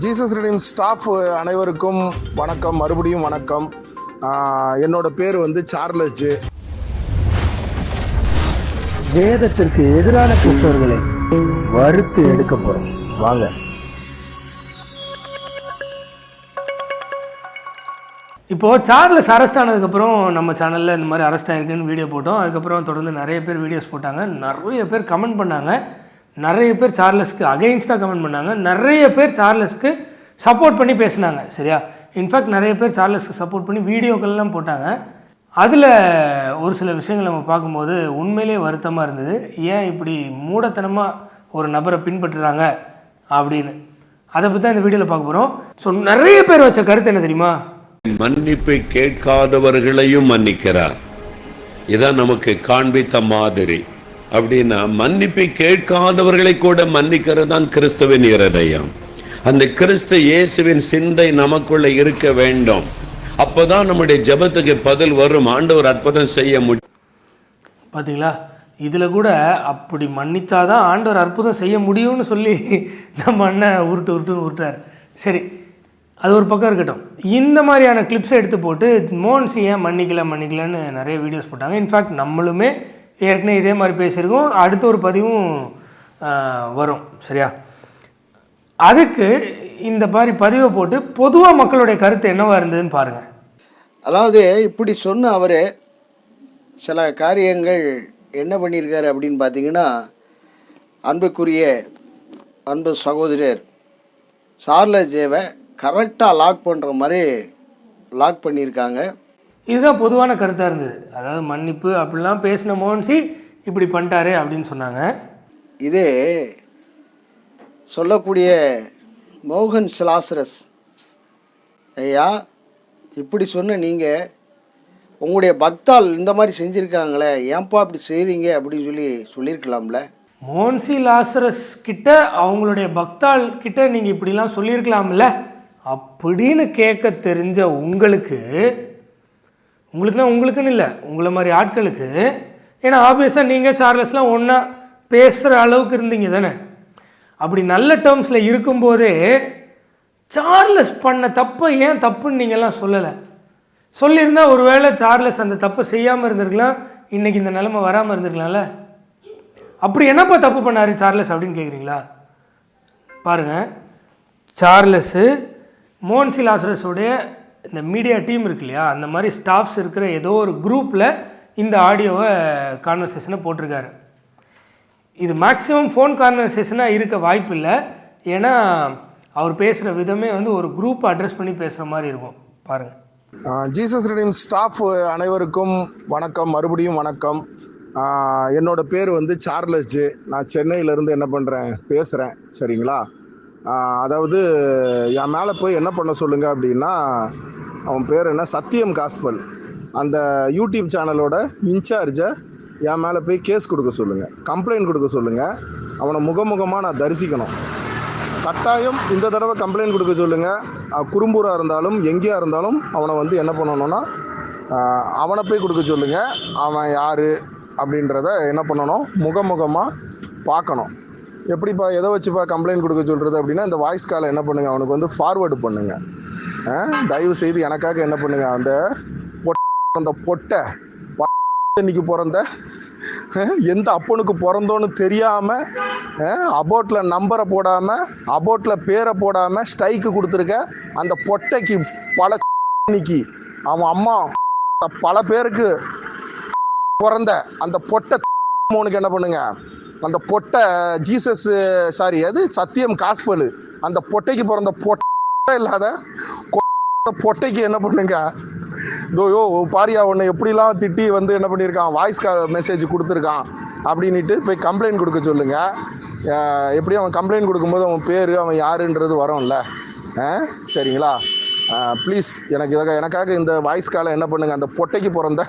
Jesus reading staff அனைவருக்கும் வணக்கம், மறுபடியும் வணக்கம். என்னோட பேர் வந்து சார்லஸ் ஜே. வேதத்திற்கு எதிரான கிறிஸ்தவர்களை வறுத்து எடுக்க போறோம், வாங்க. இப்போது சார்லஸ் அரெஸ்ட் ஆனதுக்கப்புறம் நம்ம சேனலில் இந்த மாதிரி அரெஸ்ட் ஆகிருக்குன்னு வீடியோ போட்டோம். அதுக்கப்புறம் தொடர்ந்து நிறைய பேர் வீடியோஸ் போட்டாங்க, நிறைய பேர் கமெண்ட் பண்ணாங்க, நிறைய பேர் சார்லஸ்க்கு அகெயின்ஸ்டாக கமெண்ட் பண்ணாங்க, நிறைய பேர் சார்லஸ்க்கு சப்போர்ட் பண்ணி பேசினாங்க. சரியா? இன்ஃபேக்ட் நிறைய பேர் சார்லஸ்க்கு சப்போர்ட் பண்ணி வீடியோக்கள்லாம் போட்டாங்க. அதில் ஒரு சில விஷயங்கள் நம்ம பார்க்கும்போது உண்மையிலே வருத்தமாக இருந்தது. ஏன் இப்படி மூடத்தனமாக ஒரு நபரை பின்பற்றுறாங்க அப்படின்னு அதை பற்றி தான் இந்த வீடியோவில் பார்க்க போகிறோம். ஸோ நிறைய பேர் வச்ச கருத்து என்ன தெரியுமா? மன்னிப்பை கேட்காதவர்களையும் மன்னிக்கிறார். இதான் நமக்கு காண்பித்த மாதிரி. அப்படின்னா மன்னிப்பை கேட்காதவர்களை கூட மன்னிக்கிறது தான் கிறிஸ்துவின் இருதயம். அந்த கிறிஸ்து இயேசுவின் சிந்தை நமக்குள்ள இருக்க வேண்டும். அப்போதான் நம்முடைய ஜெபத்துக்கு பதில் வரும், ஆண்டவர் அற்புதம் செய்ய முடியும். பார்த்தீங்களா? இதில் கூட அப்படி மன்னிச்சாதான் ஆண்டவர் அற்புதம் செய்ய முடியும்னு சொல்லி நம்ம அண்ணன் உருட்டுறார். சரி, அது ஒரு பக்கம் இருக்கட்டும். இந்த மாதிரியான கிளிப்ஸை எடுத்து போட்டு மோன்சி ஏன் மன்னிக்கலன்னு நிறைய வீடியோஸ் போட்டாங்க. இன்ஃபேக்ட் நம்மளுமே ஏற்கனவே இதே மாதிரி பேசியிருக்கோம், அடுத்த ஒரு பதிவும் வரும். சரியா? அதுக்கு இந்த மாதிரி பதிவை போட்டு பொதுவாக மக்களுடைய கருத்து என்னவா இருந்ததுன்னு பாருங்கள். அதாவது இப்படி சொன்ன அவர் சில காரியங்கள் என்ன பண்ணியிருக்காரு அப்படின்னு பார்த்தீங்கன்னா, அன்புக்குரிய அன்பு சகோதரர் சார்லஸ் ஜேவை கரெக்டாக லாக் பண்ணுற மாதிரி லாக் பண்ணியிருக்காங்க. இதுதான் பொதுவான கருத்தாக இருந்தது. அதாவது மன்னிப்பு அப்படிலாம் பேசின மோன்சி இப்படி பண்ணிட்டாரு அப்படின்னு சொன்னாங்க. இதே சொல்லக்கூடிய மோகன் லாசரஸ் ஐயா இப்படி சொன்ன நீங்கள் உங்களுடைய பக்தால் இந்த மாதிரி செஞ்சுருக்காங்களே, ஏன்பா அப்படி செய்கிறீங்க அப்படின்னு சொல்லியிருக்கலாம்ல. மோன்சி லாசரஸ் கிட்ட அவங்களுடைய பக்தால் கிட்ட நீங்கள் இப்படிலாம் சொல்லியிருக்கலாம்ல அப்படின்னு கேட்க தெரிஞ்ச உங்களுக்குன்னு இல்லை, உங்களை மாதிரி ஆட்களுக்கு. ஏன்னா ஆப்வியஸாக நீங்கள் சார்லஸ்லாம் ஒன்றா பேசுகிற அளவுக்கு இருந்தீங்க தானே. அப்படி நல்ல டேர்ம்ஸில் இருக்கும்போதே சார்லஸ் பண்ண தப்பை ஏன் தப்புன்னு நீங்கள்லாம் சொல்லலை? சொல்லியிருந்தால் ஒருவேளை சார்லஸ் அந்த தப்பை செய்யாமல் இருந்திருக்கலாம், இன்றைக்கி இந்த நிலைமை வராமல் இருந்திருக்கலாம்ல. அப்படி என்னப்பா தப்பு பண்ணார் சார்லஸ் அப்படின்னு கேட்குறீங்களா? பாருங்கள், சார்லஸ்ஸு மோன்சி லாசரஸோடைய இந்த மீடியா டீம் இருக்கு இல்லையா, அந்த மாதிரி ஸ்டாஃப்ஸ் இருக்கிற ஏதோ ஒரு குரூப்பில் இந்த ஆடியோவை கான்வர்சேஷனை போட்டிருக்காரு. இது மேக்ஸிமம் ஃபோன் கான்வர்சேஷனாக இருக்க வாய்ப்பு இல்லை. ஏன்னா அவர் பேசுகிற விதமே வந்து ஒரு குரூப்பை அட்ரஸ் பண்ணி பேசுகிற மாதிரி இருக்கும். பாருங்கள். ஜீசஸ் ரீடிங் ஸ்டாஃப் அனைவருக்கும் வணக்கம், மறுபடியும் வணக்கம். என்னோட பேர் வந்து சார்லஸ் ஜே. நான் சென்னையிலேருந்து என்ன பண்ணுறேன் பேசுகிறேன். சரிங்களா? அதாவது என் மேலே போய் என்ன பண்ண சொல்லுங்கள் அப்படின்னா, அவன் பேர் என்ன, சத்தியம் காஸ்பல், அந்த யூடியூப் சேனலோட இன்சார்ஜை என் மேலே போய் கேஸ் கொடுக்க சொல்லுங்கள், கம்ப்ளைண்ட் கொடுக்க சொல்லுங்கள். அவனை முகமுகமாக நான் தரிசிக்கணும். கட்டாயம் இந்த தடவை கம்ப்ளைண்ட் கொடுக்க சொல்லுங்கள். குறும்பூராக இருந்தாலும் எங்கேயா இருந்தாலும் அவனை வந்து என்ன பண்ணணும்னா அவனை போய் கொடுக்க சொல்லுங்கள். அவன் யார் அப்படின்றத என்ன பண்ணணும், முகமுகமாக பார்க்கணும். எப்படிப்பா எதை வச்சுப்பா கம்ப்ளைண்ட் கொடுக்க சொல்கிறது அப்படின்னா, இந்த வாய்ஸ் காலை என்ன பண்ணுங்கள், அவனுக்கு வந்து ஃபார்வேர்டு பண்ணுங்கள். தயவு செய்து எனக்காக என்ன பண்ணுங்கள், அந்த பொட்டை இன்னைக்கு பிறந்த எந்த அப்பனுக்கு பிறந்தோன்னு தெரியாமல் அபோட்டில் நம்பரை போடாமல் அபோட்டில் பேரை போடாமல் ஸ்ட்ரைக்கு கொடுத்துருக்க அந்த பொட்டைக்கு பல இன்னைக்கு அவன் அம்மா பல பேருக்கு பிறந்த அந்த பொட்டை உனக்கு என்ன பண்ணுங்க, அந்த பொட்டை ஜீசஸ் அது சத்தியம் காஸ்பல், அந்த பொட்டைக்கு பிறந்த பொட்டை இல்லாத பொட்டைக்கு என்ன பண்ணுங்க, இதோ பாரியா ஒன்று எப்படிலாம் திட்டி வந்து என்ன பண்ணியிருக்கான், வாய்ஸ் மெசேஜ் கொடுத்துருக்கான் அப்படின்ட்டு போய் கம்ப்ளைண்ட் கொடுக்க சொல்லுங்கள். எப்படியும் அவன் கம்ப்ளைண்ட் கொடுக்கும்போது அவன் பேர் அவன் யாருன்றது வரும்ல. சரிங்களா? ப்ளீஸ் எனக்காக இந்த வாய்ஸ் காலை என்ன பண்ணுங்கள், அந்த பொட்டைக்கு பிறந்த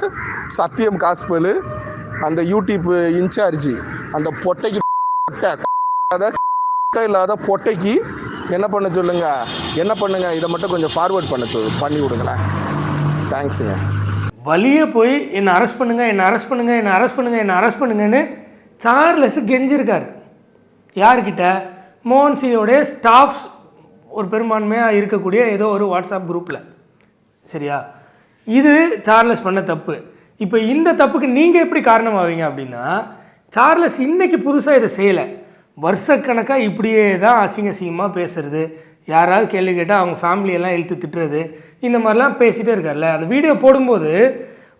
சத்தியம் காஸ்பல், அந்த யூடியூப் இன்சார்ஜி, அந்த பொட்டைக்கு இல்லாத பொட்டைக்கு என்ன பண்ண சொல்லுங்க, இதை மட்டும் கொஞ்சம் ஃபார்வர்ட் பண்ணி விடுங்களேன். தேங்க்ஸுங்க. வழியே போய் என்னை அரெஸ்ட் பண்ணுங்கன்னு சார்லஸ் கெஞ்சிருக்காரு. யார்கிட்ட? மோன்சியோடைய ஸ்டாஃப்ஸ் ஒரு பெரும்பான்மையாக இருக்கக்கூடிய ஏதோ ஒரு வாட்ஸ்அப் குரூப்பில். சரியா? இது சார்லஸ் பண்ண தப்பு. இப்போ இந்த தப்புக்கு நீங்கள் எப்படி காரணமாவீங்க அப்படின்னா, சார்லஸ் இன்றைக்கி புதுசாக இதை செய்யலை. வருஷக்கணக்காக இப்படியே தான் அசிங்கமாக பேசுறது, யாராவது கேள்வி கேட்டால் அவங்க ஃபேமிலியெல்லாம் இழுத்து திட்டுறது, இந்த மாதிரிலாம் பேசிகிட்டே இருக்கார்ல. அந்த வீடியோ போடும்போது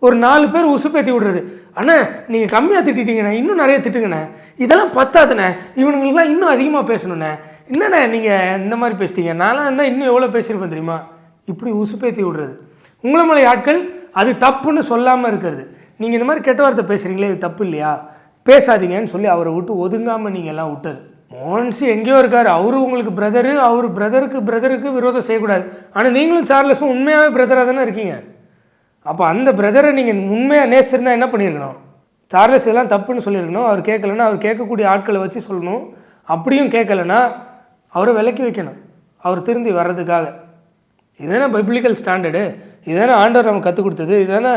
ஒரு 4 பேர் உசுப்பேற்றி விடுறது. அண்ணா நீங்கள் கம்மியாக திட்டிட்டீங்கண்ணே, இன்னும் நிறைய திட்டுங்கண்ணே, இதெல்லாம் பத்தாதுண்ணே, இவனுங்களுக்குலாம் இன்னும் அதிகமாக பேசணுண்ணே, என்னண்ணே நீங்கள் இந்த மாதிரி பேசிட்டீங்க, நான்லாம் இருந்தால் இன்னும் எவ்வளோ பேசியிருப்பேன் தெரியுமா, இப்படி உசுப்பேற்றி விடுறது. உங்களை மேலே ஆட்கள் அது தப்புன்னு சொல்லாமல் இருக்கிறது. நீங்கள் இந்த மாதிரி கெட்ட வார்த்தை பேசுகிறீங்களே, இது தப்பு இல்லையா, பேசாதீங்கன்னு சொல்லி அவரை விட்டு ஒதுங்காமல் நீங்கள் எல்லாம் விட்டது. மோகன்சி எங்கேயோ இருக்கார், அவரு உங்களுக்கு பிரதரு, அவர் பிரதருக்கு விரோதம் செய்யக்கூடாது. ஆனால் நீங்களும் சார்லஸும் உண்மையாகவே பிரதராக தானே இருக்கீங்க. அப்போ அந்த பிரதரை நீங்கள் உண்மையாக நேசிச்சிருந்தால் என்ன பண்ணியிருக்கணும், சார்லஸ் இதெல்லாம் தப்புன்னு சொல்லியிருக்கணும். அவர் கேட்கலன்னா அவர் கேட்கக்கூடிய ஆட்களை வச்சு சொல்லணும். அப்படியும் கேட்கலன்னா அவரை விலக்கி வைக்கணும், அவர் திருந்தி வர்றதுக்காக. இதுதானே பைபிளிக்கல் ஸ்டாண்டர்டு, இதுதானே ஆண்டவர் நம்ம கற்றுக் கொடுத்தது, இதுதானே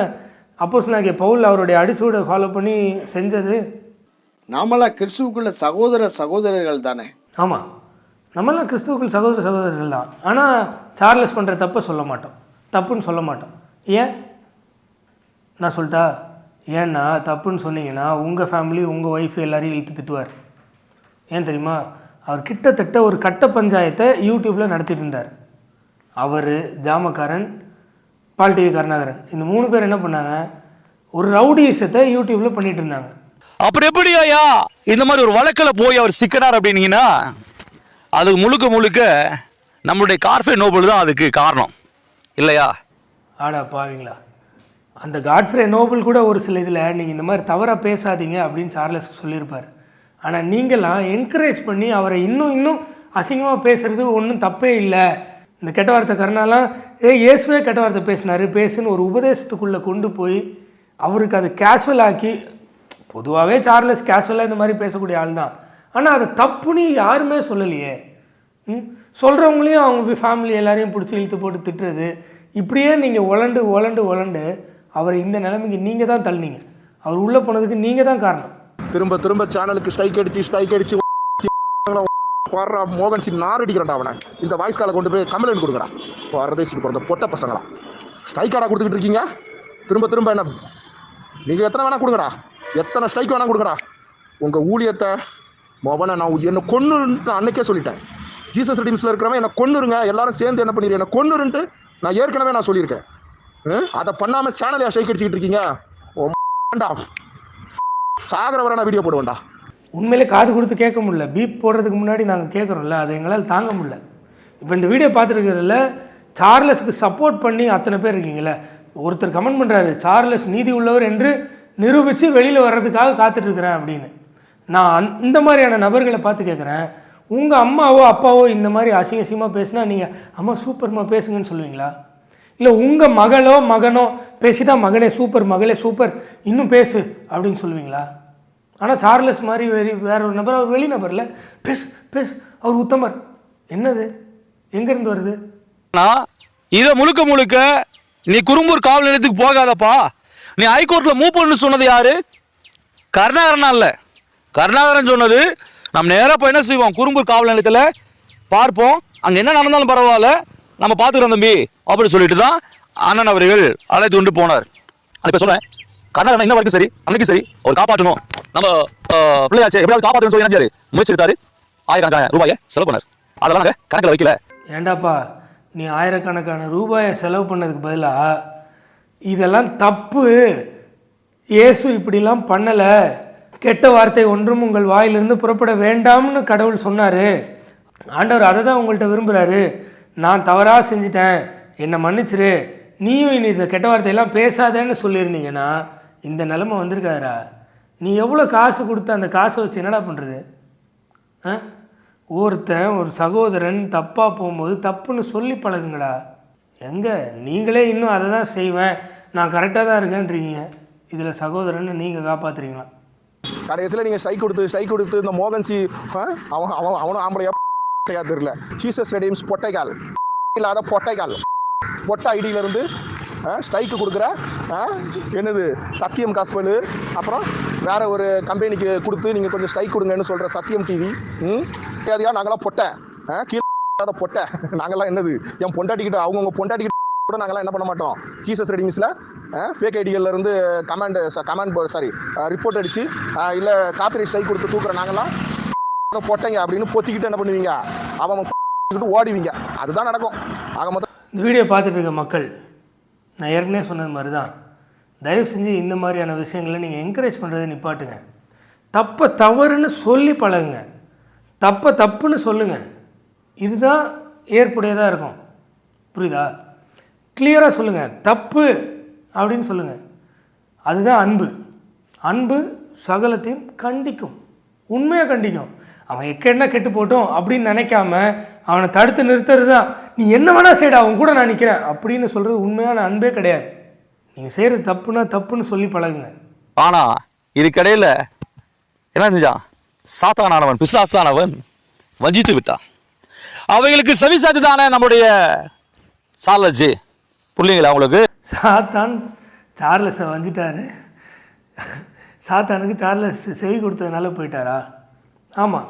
அப்போஸ்தலனாகிய பவுல் அவருடைய அடிச்சூடை ஃபாலோ பண்ணி செஞ்சது. நாமெல்லாம் கிறிஸ்துவுக்குள்ள சகோதரர்கள் தானே. ஆமாம், நம்மளாம் கிறிஸ்துவுக்குள் சகோதரர்கள் தான். ஆனால் சார்லஸ் பண்ணுற தப்பை சொல்ல மாட்டோம், தப்புன்னு சொல்ல மாட்டோம். ஏன் நான் சொல்லிட்டா, ஏன்னா தப்புன்னு சொன்னீங்கன்னா உங்கள் ஃபேமிலி உங்கள் ஒய்ஃப் எல்லாரையும் இழுத்து திட்டுவார். ஏன் தெரியுமா, அவர் கிட்டத்தட்ட ஒரு கட்ட பஞ்சாயத்தை யூடியூப்பில் நடத்திட்டு இருந்தார். அவர், ஜாமக்காரன், பால் டிவி கருணாகரன், இந்த 3 பேர் என்ன பண்ணாங்க, ஒரு ரவுடிசத்தை யூடியூப்பில் பண்ணிகிட்டு இருந்தாங்க. அப்புறம் எப்படி ஐயா இந்த மாதிரி ஒரு வழக்கில் போய் அவர் சிக்கிறார் அப்படின்னீங்கன்னா, அது முழுக்க நம்மளுடைய கார்ஃபே நோபல் தான் அதுக்கு காரணம் இல்லையா? ஆடா பாவீங்களா, அந்த காட்ஃப்ரே நோபல் கூட ஒரு சில இதில் நீங்கள் இந்த மாதிரி தவறாக பேசாதீங்க அப்படின்னு சார்லஸ் சொல்லியிருப்பார். ஆனால் நீங்களாம் என்கரேஜ் பண்ணி அவரை இன்னும் அசிங்கமாக பேசுகிறது ஒன்றும் தப்பே இல்லை. இந்த கெட்ட வார்த்தை கருணாலாம் இயேசுவே கெட்ட வார்த்தை பேசுன்னு ஒரு உபதேசத்துக்குள்ளே கொண்டு போய் அவருக்கு அது கேஷுவல் ஆக்கி, பொதுவாகவே சார்லஸ் கேஷுவலாக இந்த மாதிரி பேசக்கூடிய ஆள் தான். ஆனால் அது தப்புன்னு யாருமே சொல்லலையே. சொல்கிறவங்களையும் அவங்க ஃபேமிலி எல்லாரையும் பிடிச்சி இழுத்து போட்டு திட்டுறது, இப்படியே நீங்கள் உழண்டு அவரை இந்த நிலைமைக்கு நீங்கள் தான் தள்ளினீங்க. அவர் உள்ளே போனதுக்கு நீங்கள் தான் காரணம். திரும்ப சேனலுக்கு ஸ்ட்ரைக் அடிச்சு வர்ற மோகன்சி நார் அடிக்கிறான்டா அவனை. இந்த வாய்ஸ் காலை கொண்டு போய் கம்ப்ளைண்ட் கொடுக்குறா. வரதேசிக்கு பிறந்த பொட்ட பசங்களா ஸ்ட்ரைக் ஆடா கொடுத்துக்கிட்டு இருக்கீங்க. திரும்ப என்ன, நீங்கள் எத்தனை வேணா கொடுங்கடா, எத்தனை ஸ்ட்ரைக் வேணா கொடுங்கடா. உங்கள் ஊழியத்தை மோகனை நான் என்னை கொன்னுருன்ட்டு அன்னைக்கே சொல்லிட்டேன். ஜீசஸ் ரெடீம்ஸில் இருக்கிறவன் என்னை கொன்னுருங்க, எல்லாரும் சேர்ந்து என்ன பண்ணிடுறேன், என்னை கொன்னுருன்ட்டு நான் ஏற்கனவே நான் சொல்லியிருக்கேன். அதை பண்ணாமல் சேனலையா ஸ்ட்ரைக் அடிச்சுக்கிட்டு இருக்கீங்க. சாகர வர நான் வீடியோ போடுவேன்டா. உண்மையிலே காது கொடுத்து கேட்க முடியல, பீப் போடுறதுக்கு முன்னாடி நாங்கள் கேட்குறோம்ல, அதை எங்களால் தாங்க முடியல. இப்போ இந்த வீடியோ பார்த்துருக்கிறதுல சார்லஸுக்கு சப்போர்ட் பண்ணி அத்தனை பேர் இருக்கீங்களே. ஒருத்தர் கமெண்ட் பண்ணுறாரு, சார்லஸ் நீதி உள்ளவர் என்று நிரூபித்து வெளியில் வர்றதுக்காக காத்துட்ருக்கிறேன் அப்படின்னு. நான் இந்த மாதிரியான நபர்களை பார்த்து கேட்குறேன், உங்கள் அம்மாவோ அப்பாவோ இந்த மாதிரி அசிங்கமாக பேசுனா நீங்கள் அம்மா சூப்பர்மா பேசுங்கன்னு சொல்லுவீங்களா? இல்லை உங்கள் மகனோ பேசிட்டா மகனே சூப்பர், மகளே சூப்பர், இன்னும் பேசு அப்படின்னு சொல்லுவீங்களா? ஆனால் சார்லஸ் மாதிரி வேற ஒரு நபர், அவர் வெளி நபரில் பேசு அவர் உத்தமர். என்னது, எங்கேருந்து வருது? இதை முழுக்க நீ குறும்பூர் காவல் நிலையத்துக்கு போகாதப்பா, நீ ஹைகோர்ட்டில் மூவ் பண்ணு சொன்னது யாரு? கருணாகரனா இல்லை, கருணாகரன் சொன்னது நம்ம நேராக போய் என்ன செய்வோம், குறும்பூர் காவல் நிலையத்தில் பார்ப்போம், அங்கே என்ன நடந்தாலும் பரவாயில்ல, நம்ம பார்த்துக்கிறோம் தம்பி அப்படின்னு சொல்லிட்டு தான் அண்ணன் அவர்கள் அழைத்து கொண்டு போனார். இப்போ சொல்றேன், கர்நாடகா இன்ன வரைக்கும் சரி, அன்னைக்கு சரி, அவர் காப்பாற்றணும், நம்ம பிள்ளையாச்சு எப்படியாவது காப்பாற்றணும் சொல்லி என்ன முயற்சி எடுத்தாரு. ஆயிரக்கணக்கான ரூபாயை செலவு பண்ணார். அதெல்லாம் நாங்கள் கணக்கில் வைக்கல. ஏண்டாப்பா, நீ ஆயிரக்கணக்கான ரூபாயை செலவு பண்ணதுக்கு பதிலாக இதெல்லாம் தப்பு, இயேசு இப்படிலாம் பண்ணலை, கெட்ட வார்த்தை ஒன்றும் உங்கள் வாயிலிருந்து புறப்பட வேண்டாம்னு கடவுள் சொன்னார், ஆண்டவர் அதை தான் உங்கள்கிட்ட விரும்புகிறாரு, நான் தவறாக செஞ்சிட்டேன், என்னை மன்னிச்சிரு, நீயும் இனி இந்த கெட்ட வார்த்தையெல்லாம் பேசாதேன்னு சொல்லியிருந்தீங்கன்னா இந்த நிலைமை வந்திருக்காரா? நீ எவ்வளோ காசு கொடுத்து அந்த காசை வச்சு என்னடா பண்ணுறது? ஒருத்தன் ஒரு சகோதரன் தப்பாக போகும்போது தப்புன்னு சொல்லி பழகுங்கடா. எங்கே நீங்களே இன்னும் அதை தான் செய்வேன், நான் கரெக்டாக தான் இருக்கேன்றீங்க, இதில் சகோதரன்னு நீங்கள் காப்பாற்றுறீங்களா? கடைசியில் நீங்கள் ஸ்ட்ரைக் கொடுத்து இந்த மோகன்சி அவனும் ஆம்பளையா தெரியல. ஜீசஸ் ரெடீம்ஸ் பொட்டைக்கால் இல்லாத பொட்டை ஐடியிலேருந்து ஸ்ட்ரைக்கு கொடுக்குற என்னது சத்தியம் காஸ்பல், அப்புறம் வேற ஒரு கம்பெனிக்கு கொடுத்து நீங்கள் கொஞ்சம் ஸ்ட்ரைக் கொடுங்கன்னு சொல்கிற சத்தியம் டிவி. தெரியாதையா நாங்களாம் பொட்டை கீழே பொட்டை நாங்கெல்லாம் என்னது என் பொண்டாட்டிக்கிட்ட அவங்கவுங்க பொண்டாட்டிக்கிட்ட கூட நாங்கெல்லாம் என்ன பண்ண மாட்டோம். ஜீசஸ் ரெடிமிஸில் ஃபேக் ஐடிகள்ல இருந்து ரிப்போர்ட் அடிச்சு இல்லை காப்பிரைட் ஸ்ட்ரைக் கொடுத்து தூக்குற நாங்கெல்லாம் பொட்டைங்க அப்படின்னு பொத்திக்கிட்டு என்ன பண்ணுவீங்க, அவங்க ஓடிவீங்க. அதுதான் நடக்கும். ஆக மொத்தம் இந்த வீடியோ பார்த்துட்டு இருக்க மக்கள், நான் ஏற்கனவே சொன்னது மாதிரி தான், தயவு செஞ்சு இந்த மாதிரியான விஷயங்களை நீங்கள் என்கரேஜ் பண்ணுறதை நிப்பாட்டுங்க. தப்பை தவறுன்னு சொல்லி பழகுங்க, தப்பை தப்புன்னு சொல்லுங்கள். இதுதான் ஏற்புடையதாக இருக்கும். புரியுதா? கிளியராக சொல்லுங்கள், தப்பு அப்படின்னு சொல்லுங்கள். அதுதான் அன்பு. அன்பு சகலத்தையும் கண்டிக்கும், உண்மையாக கண்டிக்கும். அவன் எக்கென்ன கெட்டு போட்டோம் அப்படின்னு நினைக்காம அவனை தடுத்து நிறுத்துறது தான். நீ என்ன வேணா செய்யடா, அவன் கூட நான் நிற்கிறேன் அப்படின்னு சொல்கிறது உண்மையான அன்பே கிடையாது. நீங்கள் செய்கிறது தப்புன்னா தப்புன்னு சொல்லி பழகுங்க. ஆனால் இதுக்கிடையில் என்ன செஞ்சான்? சாத்தானவன், பிசாசானவன் வஞ்சித்து விட்டான். அவைகளுக்கு செவிசாத்து தானே நம்முடைய சார்லஸ். புரியுங்களா உங்களுக்கு? சாத்தான் சார்லஸை வஞ்சிட்டாரு. சாத்தானுக்கு சார்லஸ் செவி கொடுத்ததுனால போயிட்டாரா? ஆமாம்,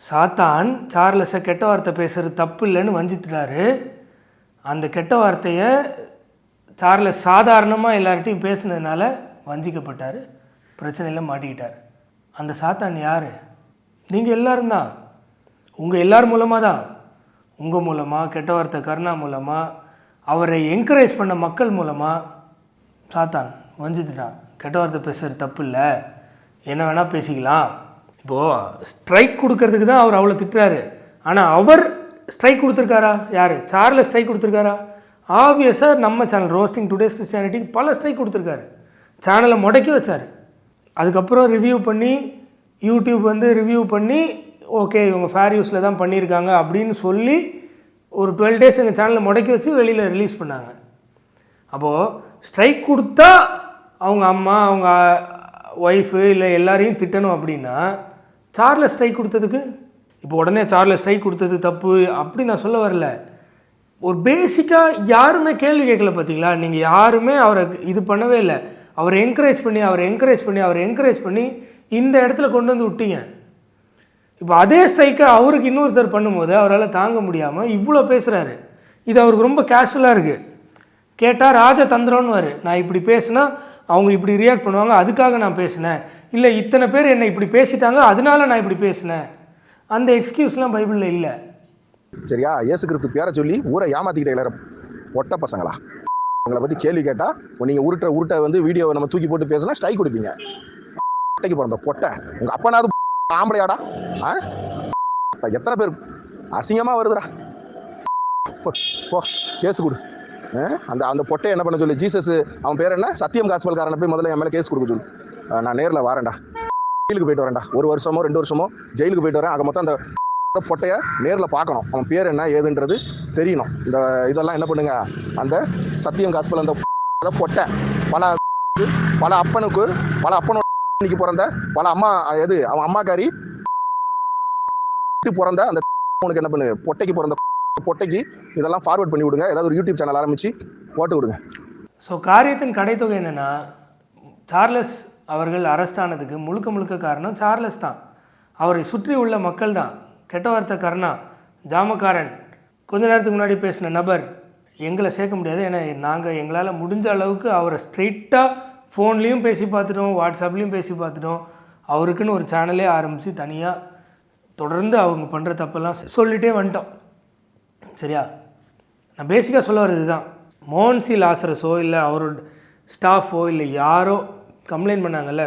சாத்தான் சார்லஸை கெட்ட வார்த்தை பேசுகிறது தப்பு இல்லைன்னு வஞ்சித்துட்டாரு. அந்த கெட்ட வார்த்தையை சார்லஸ் சாதாரணமாக எல்லார்ட்டையும் பேசுனதுனால வஞ்சிக்கப்பட்டார், பிரச்சனையில் மாட்டிக்கிட்டார். அந்த சாத்தான் யார்? நீங்கள் எல்லோரும் தான். உங்கள் எல்லார் மூலமாக தான், உங்கள் மூலமாக, கெட்ட வார்த்தை கருணா மூலமாக, அவரை என்கரேஜ் பண்ண மக்கள் மூலமாக சாத்தான் வஞ்சித்துட்டான். கெட்ட வார்த்தை பேசுகிறது தப்பு இல்லை, என்ன வேணால் பேசிக்கலாம். இப்போது ஸ்ட்ரைக் கொடுக்கறதுக்கு தான் அவர் அவ்வளோ திட்டுறாரு. ஆனால் அவர் ஸ்ட்ரைக் கொடுத்துருக்காரா? யார்? சார்லஸ் ஸ்ட்ரைக் கொடுத்துருக்காரா? ஆப்வியஸாக நம்ம சேனல் ரோஸ்டிங் டுடேஸ் கிறிஸ்டியானிட்டிக்கு பல ஸ்ட்ரைக் கொடுத்துருக்காரு. சேனலை முடக்கி வச்சார். அதுக்கப்புறம் ரிவ்யூ பண்ணி, யூடியூப் வந்து ரிவ்யூ பண்ணி, ஓகே இவங்க ஃபேர் யூஸில் தான் பண்ணியிருக்காங்க அப்படின்னு சொல்லி ஒரு 12 days எங்கள் சேனலில் முடக்கி வச்சு வெளியில் ரிலீஸ் பண்ணாங்க. அப்போது ஸ்ட்ரைக் கொடுத்தா அவங்க அம்மா, அவங்க ஒய்ஃபு இல்லை எல்லாரையும் திட்டணும் அப்படின்னா, சார்லஸ் ஸ்ட்ரைக் கொடுத்ததுக்கு இப்போ உடனே சார்லஸ் ஸ்ட்ரைக் கொடுத்தது தப்பு அப்படி நான் சொல்ல வரல. ஒரு பேசிக்காக யாருமே கேள்வி கேட்கல. பார்த்தீங்களா? நீங்கள் யாருமே அவரை இது பண்ணவே இல்லை. அவரை என்கரேஜ் பண்ணி இந்த இடத்துல கொண்டு வந்து விட்டீங்க. இப்போ அதே ஸ்ட்ரைக்கை அவருக்கு இன்னொருத்தர் பண்ணும்போது அவரால் தாங்க முடியாமல் இவ்வளோ பேசுகிறாரு. இது அவருக்கு ரொம்ப கேஷுவலாக இருக்குது. கேட்டால் ராஜதந்திரம்னு நான் இப்படி பேசுனா அவங்க இப்படி ரியாக்ட் பண்ணுவாங்க, அதுக்காக நான் பேசினேன், இல்லை இத்தனை பேர் என்னை இப்படி பேசிட்டாங்க அதனால நான் இப்படி பேசினேன். அந்த எக்ஸ்கியூஸ்லாம் பைபிளில் இல்லை. சரியா? இயேசு கிறிஸ்து பேரை சொல்லி ஊரை ஏமாத்திக்கிட்டே எல்லாரும் பொட்ட பசங்களா. உங்களை பற்றி கேள்வி கேட்டால் நீங்கள் உருட்டை வந்து வீடியோவை நம்ம தூக்கி போட்டு பேசினா ஸ்ட்ரைக் கொடுப்பீங்க. பொட்டைக்கு பிறந்த பொட்டை உங்கள் அப்பனாவது ஆம்பளையாடா? எத்தனை பேர் அசிங்கமாக வருதுடா. போ கேஸ் கொடு. அந்த பொட்டை என்ன பண்ண சொல்லி, ஜீசஸ் அவன் பேர் என்ன, சத்தியம் காஸ்பல்காரனை போய் முதல்ல என் மேலே கேஸ் கொடுக்க சொல்லு. நான் நேரில் வரேன்டா, ஜெயிலுக்கு போயிட்டு வரேன்டா. 1 வருஷமோ 2 வருஷமோ ஜெயிலுக்கு போயிட்டு வரேன். ஆக மொத்தம் அந்த பொட்டையை நேரில் பார்க்கணும், அவன் பேர் என்ன ஏதுன்றது தெரியணும். இந்த இதெல்லாம் என்ன பண்ணுங்க, அந்த சத்தியம் காஸ்பல் அந்த பொட்டை பல அப்பனோட இன்னைக்கு பிறந்த பல அம்மா, எது அவன் அம்மாக்காரி பிறந்த அந்த உனக்கு என்ன பண்ணு, பொட்டைக்கு இதெல்லாம் ஃபார்வர்ட் பண்ணி விடுங்க. ஏதாவது ஒரு யூடியூப் சேனல் ஆரம்பித்து போட்டு விடுங்க. ஸோ காரியத்தின் கடைத்தொகை என்னென்னா, சார்லஸ் அவர்கள் அரெஸ்ட் ஆனதுக்கு முழுக்க காரணம் சார்லஸ் தான். அவரை சுற்றி உள்ள மக்கள் தான். கெட்ட வார்த்தை கருணா, ஜாமக்காரன், கொஞ்ச நேரத்துக்கு முன்னாடி பேசின நபர் எங்களை சேர்க்க முடியாது. ஏன்னா நாங்கள் எங்களால் முடிஞ்ச அளவுக்கு அவரை ஸ்ட்ரெயிட்டாக ஃபோன்லேயும் பேசி பார்த்துட்டோம், வாட்ஸ்அப்லேயும் பேசி பார்த்துட்டோம். அவருக்குன்னு ஒரு சேனலே ஆரம்பித்து தனியாக தொடர்ந்து அவங்க பண்ணுற தப்பெல்லாம் சொல்லிகிட்டே வந்துட்டோம். சரியா? நான் பேசிக்காக சொல்ல வர்றது தான். மோன்சி லாசரஸோ இல்லை அவரோட ஸ்டாஃபோ இல்லை யாரோ கம்ப்ளைண்ட் பண்ணாங்கல்ல,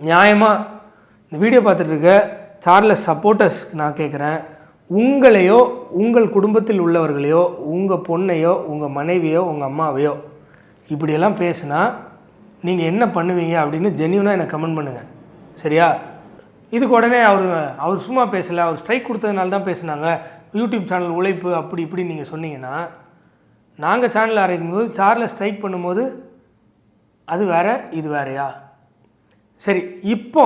நியாயமாக இந்த வீடியோ பார்த்துட்ருக்க சார்லஸ் சப்போர்ட்டர்ஸ் நான் கேட்குறேன், உங்களையோ உங்கள் குடும்பத்தில் உள்ளவர்களையோ உங்கள் பொண்ணையோ உங்கள் மனைவியோ உங்கள் அம்மாவையோ இப்படியெல்லாம் பேசுனா நீங்கள் என்ன பண்ணுவீங்க அப்படின்னு ஜென்யூனாக எனக்கு கமெண்ட் பண்ணுங்கள். சரியா? இதுக்கு உடனே அவர் சும்மா பேசலை, அவர் ஸ்ட்ரைக் கொடுத்ததுனால தான் பேசுனாங்க, யூடியூப் சேனல் உழைப்பு அப்படி இப்படி நீங்கள் சொன்னீங்கன்னா, நாங்கள் சேனல் ஆரம்பிக்கும் போது சார்லஸ் ஸ்ட்ரைக் பண்ணும்போது அது வேறு இது வேறையா? சரி, இப்போ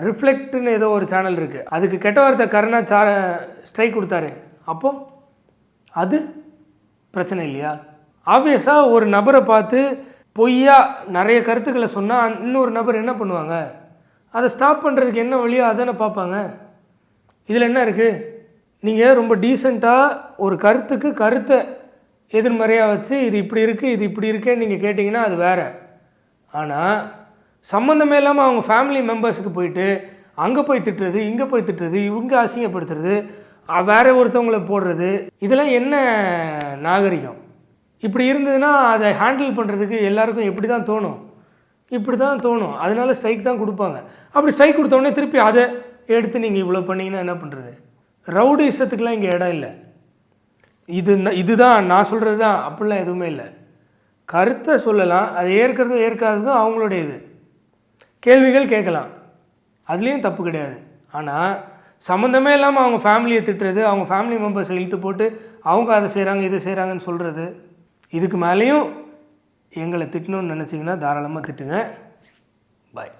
ரிஃப்ளெக்ட்னு ஏதோ ஒரு சேனல் இருக்குது, அதுக்கு கெட்ட வார்த்தை கருணா ஸ்ட்ரைக் கொடுத்தாரு, அப்போது அது பிரச்சனை இல்லையா? ஆப்வியஸாக ஒரு நபரை பார்த்து பொய்யா நிறைய கருத்துக்களை சொன்னால் இன்னொரு நபர் என்ன பண்ணுவாங்க? அதை ஸ்டாப் பண்ணுறதுக்கு என்ன வழியோ அதானே பார்ப்பாங்க. இதில் என்ன இருக்குது? நீங்கள் ரொம்ப டீசெண்டாக ஒரு கருத்துக்கு கருத்தை எதிர்மறையாக வச்சு இது இப்படி இருக்குது இது இப்படி இருக்கேன்னு நீங்கள் கேட்டிங்கன்னா அது வேறு. ஆனால் சம்மந்தமே இல்லாமல் அவங்க ஃபேமிலி மெம்பர்ஸுக்கு போயிட்டு அங்கே போய் திட்டுறது, இங்கே போய் திட்டுறது, இவங்க அசிங்கப்படுத்துறது, வேற ஒருத்தவங்களை போடுறது, இதெல்லாம் என்ன நாகரிகம்? இப்படி இருந்ததுன்னா அதை ஹேண்டில் பண்ணுறதுக்கு எல்லாருக்கும் எப்படி தான் தோணும்? இப்படி தான் தோணும். அதனால ஸ்ட்ரைக் தான் கொடுப்பாங்க. அப்படி ஸ்ட்ரைக் கொடுத்தோடனே திருப்பி அதை எடுத்து நீங்கள் இவ்வளோ பண்ணிங்கன்னா என்ன பண்ணுறது? ரவுடிசத்துக்கெலாம் இங்கே இடம் இல்லை. இதுதான் நான் சொல்கிறது தான், அப்படிலாம் எதுவுமே இல்லை. கருத்தை சொல்லலாம், அதை ஏற்கிறதும் ஏற்காததும் அவங்களுடைய இது. கேள்விகள் கேட்கலாம், அதுலேயும் தப்பு கிடையாது. ஆனால் சம்மந்தமே இல்லாமல் அவங்க ஃபேமிலியை திட்டுறது, அவங்க ஃபேமிலி மெம்பர்ஸை இழுத்து போட்டு அவங்க அதை செய்கிறாங்க இதை செய்கிறாங்கன்னு சொல்கிறது, இதுக்கு மேலேயும் எங்களை திட்டணும்னு நினச்சிங்கன்னா தாராளமாக திட்டுங்க. பாய்.